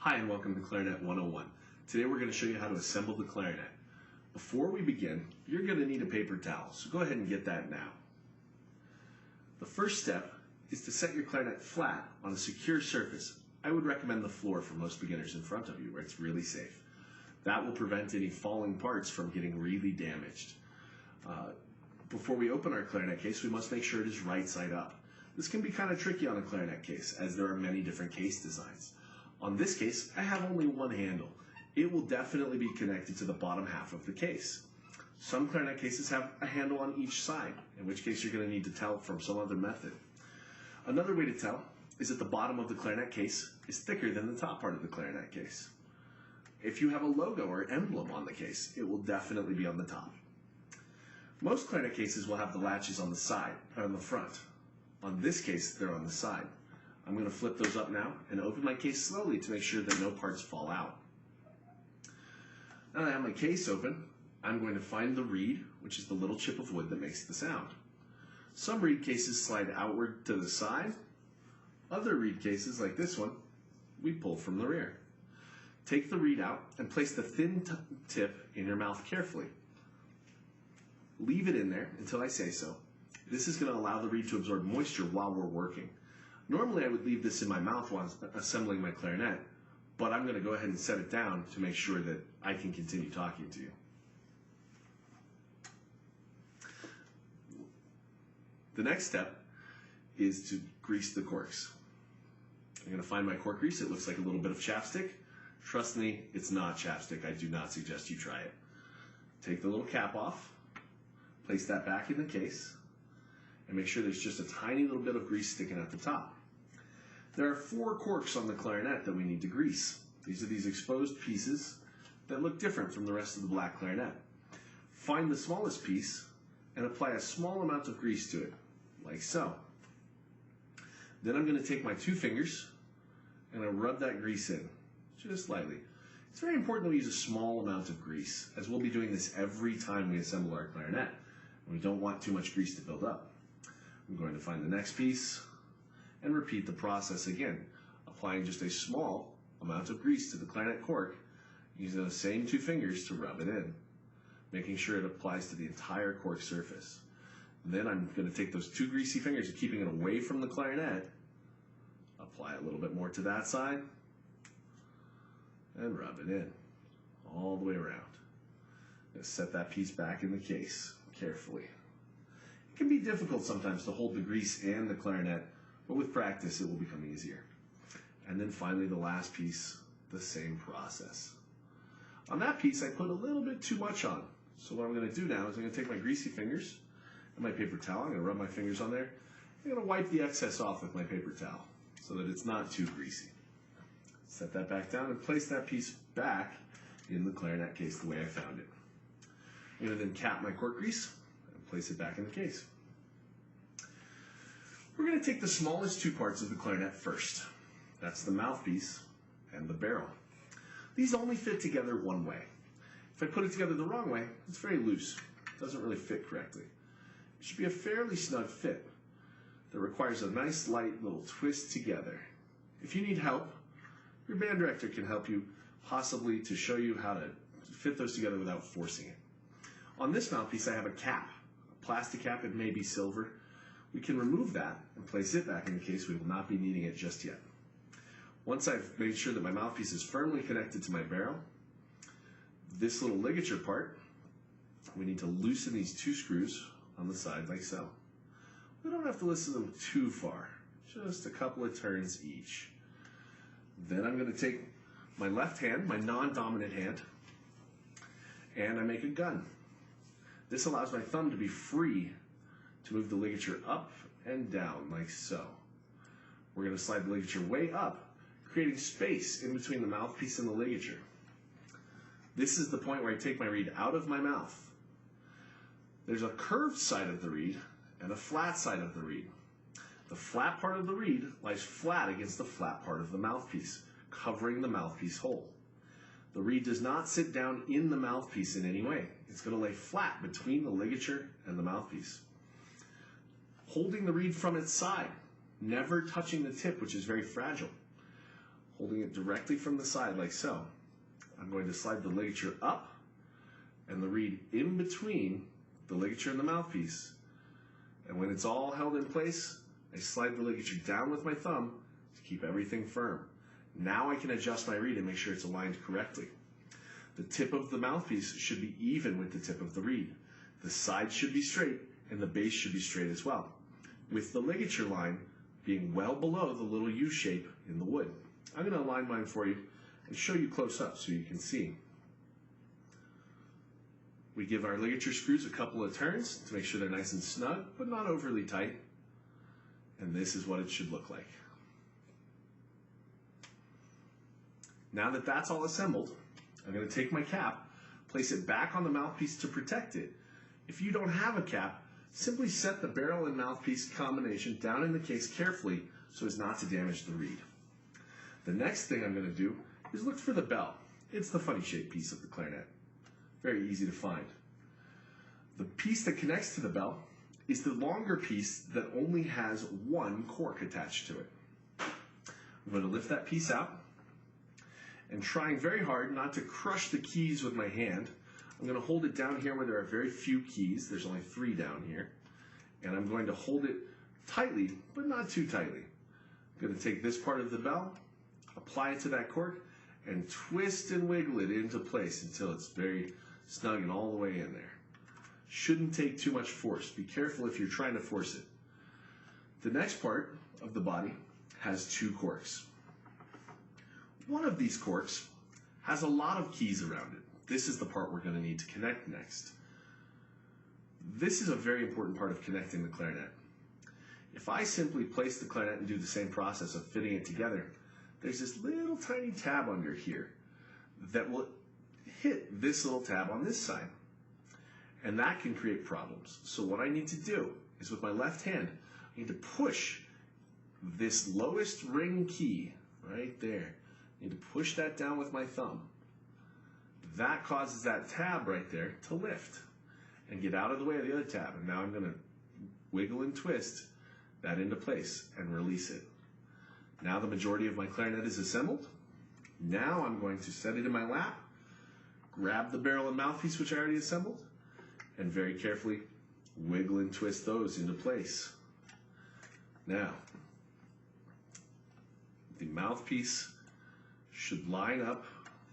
Hi and welcome to Clarinet 101. Today we're going to show you how to assemble the clarinet. Before we begin, you're going to need a paper towel, so go ahead and get that now. The first step is to set your clarinet flat on a secure surface. I would recommend the floor for most beginners in front of you, where it's really safe. That will prevent any falling parts from getting really damaged. Before we open our clarinet case, we must make sure it is right side up. This can be kind of tricky on a clarinet case, as there are many different case designs. On this case, I have only one handle. It will definitely be connected to the bottom half of the case. Some clarinet cases have a handle on each side, in which case you're going to need to tell from some other method. Another way to tell is that the bottom of the clarinet case is thicker than the top part of the clarinet case. If you have a logo or emblem on the case, it will definitely be on the top. Most clarinet cases will have the latches on the side, or on the front. On this case, they're on the side. I'm going to flip those up now and open my case slowly to make sure that no parts fall out. Now that I have my case open, I'm going to find the reed, which is the little chip of wood that makes the sound. Some reed cases slide outward to the side. Other reed cases, like this one, we pull from the rear. Take the reed out and place the thin tip in your mouth carefully. Leave it in there until I say so. This is going to allow the reed to absorb moisture while we're working. Normally I would leave this in my mouth while assembling my clarinet, but I'm going to go ahead and set it down to make sure that I can continue talking to you. The next step is to grease the corks. I'm going to find my cork grease. It looks like a little bit of chapstick. Trust me, it's not chapstick. I do not suggest you try it. Take the little cap off, place that back in the case, and make sure there's just a tiny little bit of grease sticking at the top. There are 4 corks on the clarinet that we need to grease. These are these exposed pieces that look different from the rest of the black clarinet. Find the smallest piece and apply a small amount of grease to it, like so. Then I'm going to take my 2 fingers and I rub that grease in, just lightly. It's very important that we use a small amount of grease, as we'll be doing this every time we assemble our clarinet, and we don't want too much grease to build up. I'm going to find the next piece and repeat the process again, applying just a small amount of grease to the clarinet cork, using the same 2 fingers to rub it in, making sure it applies to the entire cork surface. Then I'm going to take those 2 greasy fingers, keeping it away from the clarinet, apply a little bit more to that side, and rub it in, all the way around. I'm going to set that piece back in the case carefully. It can be difficult sometimes to hold the grease and the clarinet, but with practice it will become easier. And then finally the last piece, the same process. On that piece I put a little bit too much on, so what I'm going to do now is I'm going to take my greasy fingers and my paper towel. I'm going to rub my fingers on there. I'm going to wipe the excess off with my paper towel so that it's not too greasy. Set that back down and place that piece back in the clarinet case the way I found it. I'm going to then cap my cork grease and place it back in the case. We're going to take the smallest 2 parts of the clarinet first. That's the mouthpiece and the barrel. These only fit together one way. If I put it together the wrong way, it's very loose. It doesn't really fit correctly. It should be a fairly snug fit that requires a nice light little twist together. If you need help, your band director can help you, possibly to show you how to fit those together without forcing it. On this mouthpiece I have a cap, a plastic cap. It may be silver. We can remove that and place it back in the case. We will not be needing it just yet. Once I've made sure that my mouthpiece is firmly connected to my barrel, this little ligature part, we need to loosen these 2 screws on the side like so. We don't have to loosen them too far, just a couple of turns each. Then I'm going to take my left hand, my non-dominant hand, and I make a gun. This allows my thumb to be free to move the ligature up and down like so. We're going to slide the ligature way up, creating space in between the mouthpiece and the ligature. This is the point where I take my reed out of my mouth. There's a curved side of the reed and a flat side of the reed. The flat part of the reed lies flat against the flat part of the mouthpiece, covering the mouthpiece hole. The reed does not sit down in the mouthpiece in any way. It's going to lay flat between the ligature and the mouthpiece. Holding the reed from its side, never touching the tip, which is very fragile. holding it directly from the side like so. I'm going to slide the ligature up and the reed in between the ligature and the mouthpiece. And when it's all held in place, I slide the ligature down with my thumb to keep everything firm. Now I can adjust my reed and make sure it's aligned correctly. The tip of the mouthpiece should be even with the tip of the reed. The side should be straight and the base should be straight as well, with the ligature line being well below the little U shape in the wood. I'm going to align mine for you and show you close up so you can see. We give our ligature screws a couple of turns to make sure they're nice and snug, but not overly tight. And this is what it should look like. Now that that's all assembled, I'm going to take my cap, place it back on the mouthpiece to protect it. If you don't have a cap, simply set the barrel and mouthpiece combination down in the case carefully so as not to damage the reed. The next thing I'm going to do is look for the bell. It's the funny shaped piece of the clarinet. Very easy to find. The piece that connects to the bell is the longer piece that only has one cork attached to it. I'm going to lift that piece out and, trying very hard not to crush the keys with my hand, I'm going to hold it down here where there are very few keys. There's only 3 down here. And I'm going to hold it tightly, but not too tightly. I'm going to take this part of the bell, apply it to that cork, and twist and wiggle it into place until it's very snug and all the way in there. Shouldn't take too much force. Be careful if you're trying to force it. The next part of the body has 2 corks. One of these corks has a lot of keys around it. This is the part we're going to need to connect next. This is a very important part of connecting the clarinet. If I simply place the clarinet and do the same process of fitting it together, there's this little tiny tab under here that will hit this little tab on this side. And that can create problems. So what I need to do is, with my left hand, I need to push this lowest ring key right there. I need to push that down with my thumb. That causes that tab right there to lift and get out of the way of the other tab. And now I'm going to wiggle and twist that into place and release it. Now the majority of my clarinet is assembled. Now I'm going to set it in my lap, grab the barrel and mouthpiece, which I already assembled, and very carefully wiggle and twist those into place. Now, the mouthpiece should line up,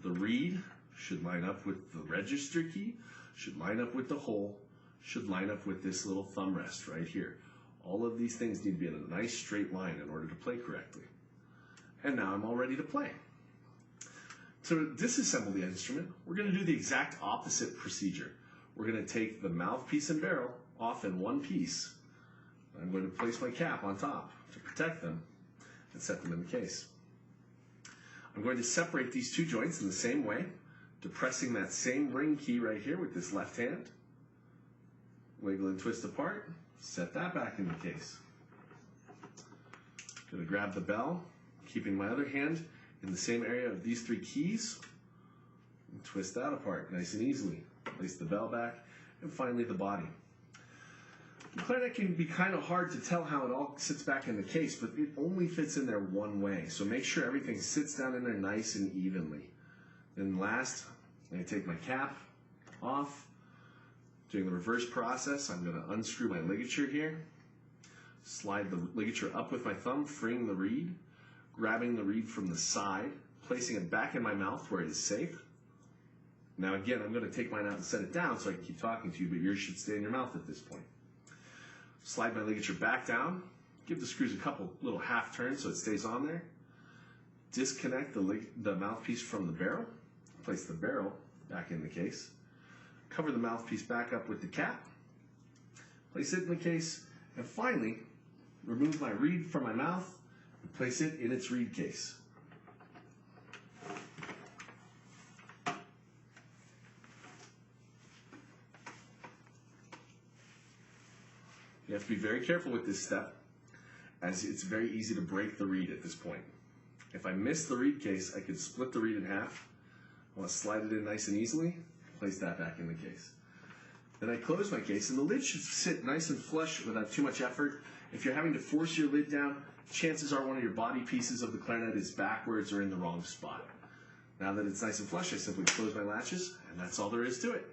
the reed should line up with the register key, should line up with the hole, should line up with this little thumb rest right here. All of these things need to be in a nice straight line in order to play correctly. And now I'm all ready to play. To disassemble the instrument, we're going to do the exact opposite procedure. We're going to take the mouthpiece and barrel off in one piece. I'm going to place my cap on top to protect them and set them in the case. I'm going to separate these 2 joints in the same way, depressing that same ring key right here with this left hand. Wiggle and twist apart, set that back in the case. I'm going to grab the bell, keeping my other hand in the same area of these 3 keys, and twist that apart nice and easily. Place the bell back, and finally the body. The clarinet can be kind of hard to tell how it all sits back in the case, but it only fits in there one way. So make sure everything sits down in there nice and evenly. Then last, I'm going to take my cap off. Doing the reverse process, I'm going to unscrew my ligature here. Slide the ligature up with my thumb, freeing the reed. Grabbing the reed from the side, placing it back in my mouth where it is safe. Now again, I'm going to take mine out and set it down so I can keep talking to you, but yours should stay in your mouth at this point. Slide my ligature back down, give the screws a couple little half turns so it stays on there. Disconnect the mouthpiece from the barrel, place the barrel back in the case. Cover the mouthpiece back up with the cap, place it in the case, and finally, remove my reed from my mouth and place it in its reed case. You have to be very careful with this step, as it's very easy to break the reed at this point. If I miss the reed case, I could split the reed in half. I want to slide it in nice and easily, place that back in the case. Then I close my case, and the lid should sit nice and flush without too much effort. If you're having to force your lid down, chances are one of your body pieces of the clarinet is backwards or in the wrong spot. Now that it's nice and flush, I simply close my latches, and that's all there is to it.